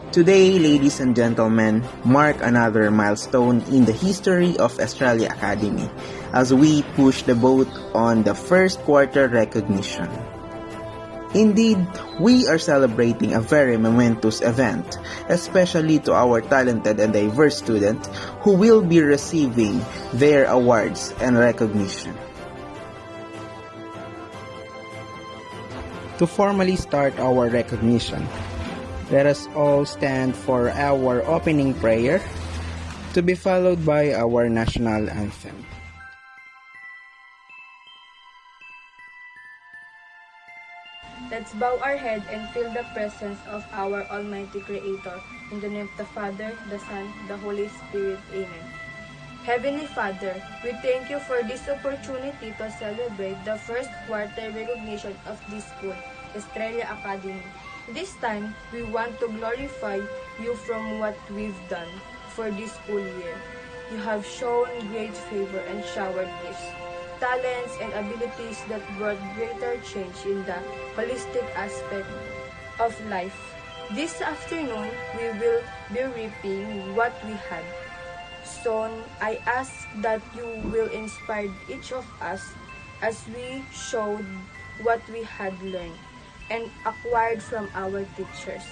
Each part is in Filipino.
Today, ladies and gentlemen, mark another milestone in the history of Australia Academy as we push the boat on the first quarter recognition. Indeed, we are celebrating a very momentous event, especially to our talented and diverse students who will be receiving their awards and recognition. To formally start our recognition, let us all stand for our opening prayer, to be followed by our national anthem. Let's bow our head and feel the presence of our Almighty Creator. In the name of the Father, the Son, the Holy Spirit. Amen. Heavenly Father, we thank you for this opportunity to celebrate the first quarter recognition of this school, Australia Academy. This time, we want to glorify you from what we've done for this school year. You have shown great favor and showered gifts, talents, and abilities that brought greater change in the holistic aspect of life. This afternoon, we will be reaping what we had sown. I ask that you will inspire each of us as we showed what we had learned and acquired from our teachers.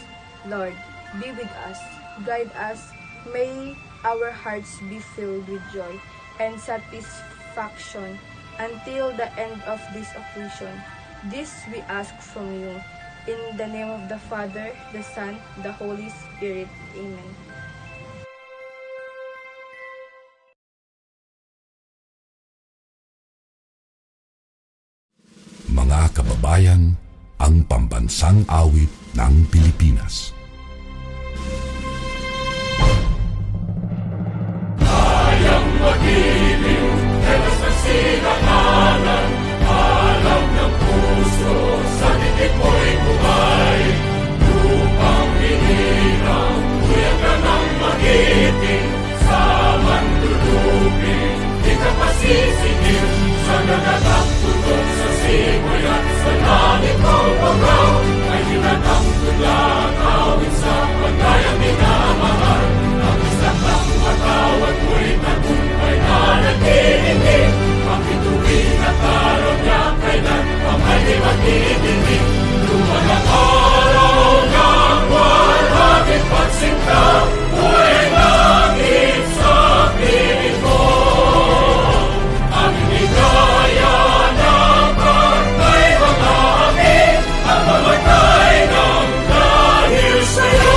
Lord, be with us, guide us. May our hearts be filled with joy and satisfaction until the end of this occasion. This we ask from you. In the name of the Father, the Son, the Holy Spirit. Amen. Mga kababayan, ang pambansang awit ng Pilipinas. Kayang magiliw, telas ng sinakalan, alam ng puso, sa titik mo'y buhay. Lupang hinirang, kuya ka ng magiting, sa mandulupin, di ka pasisigil, sa nagtatapulog sa simoy at sa langit mo pagaw, ay hinatang tulad, awit sa pagkayang minamahal. Ang isang ng matawad mo'y tagumpay na nagtitindig, bakit tuwing at araw niya kailan pamay di magtitindig. Luman ang araw ng walhagit pagsinta, buhay langit sa piling mo. Ang inigaya ng pagkay mga amin, ang mamatay ng dahil sa'yo.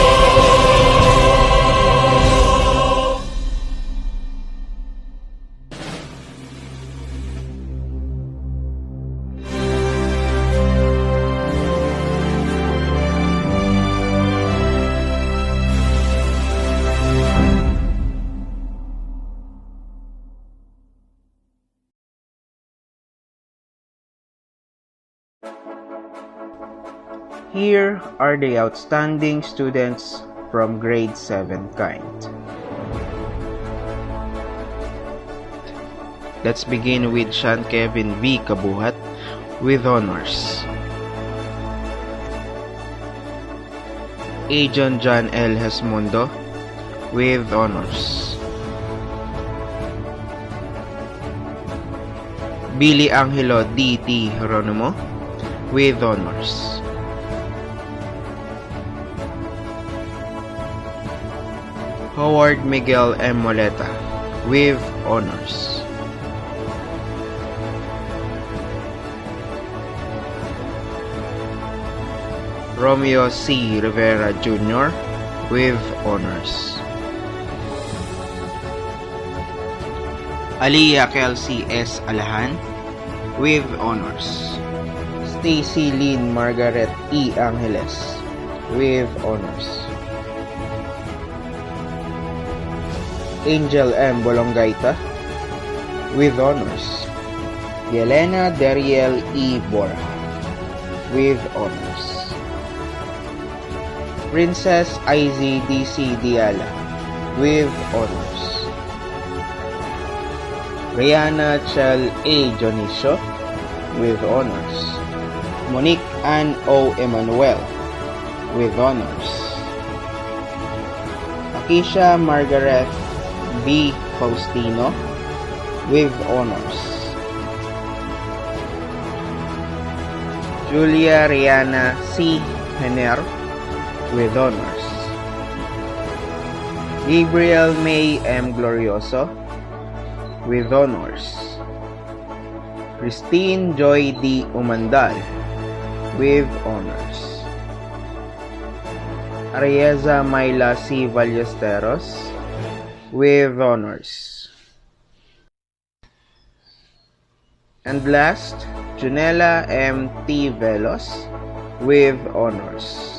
Here are the outstanding students from grade 7 kind. Let's begin with Sean Kevin V. Kabuhat with honors. Ajon John L. Hesmundo with honors. Billy Angelo D.T. Hieronimo with honors. Howard Miguel M. Moleta with honors. Romeo C. Rivera Jr. with honors. Aliyah Kelsey S. Alahan with honors. Stacy Lynn Margaret E. Angeles with honors. Angel M. Bolongaita with honors. Yelena Dariel E. Borja with honors. Princess Izzy D.C. Diala with honors. Rihanna Chel A. Dionisio with honors. Monique Ann O. Emanuel with honors. Lakeisha Margaret V. Faustino with honors. Julia Rihanna C. Henner with honors. Gabriel May M. Glorioso with honors. Christine Joy D. Umandal with honors. Arieza Myla C. Ballesteros with honors. And last, Junella M. T. Velos with honors.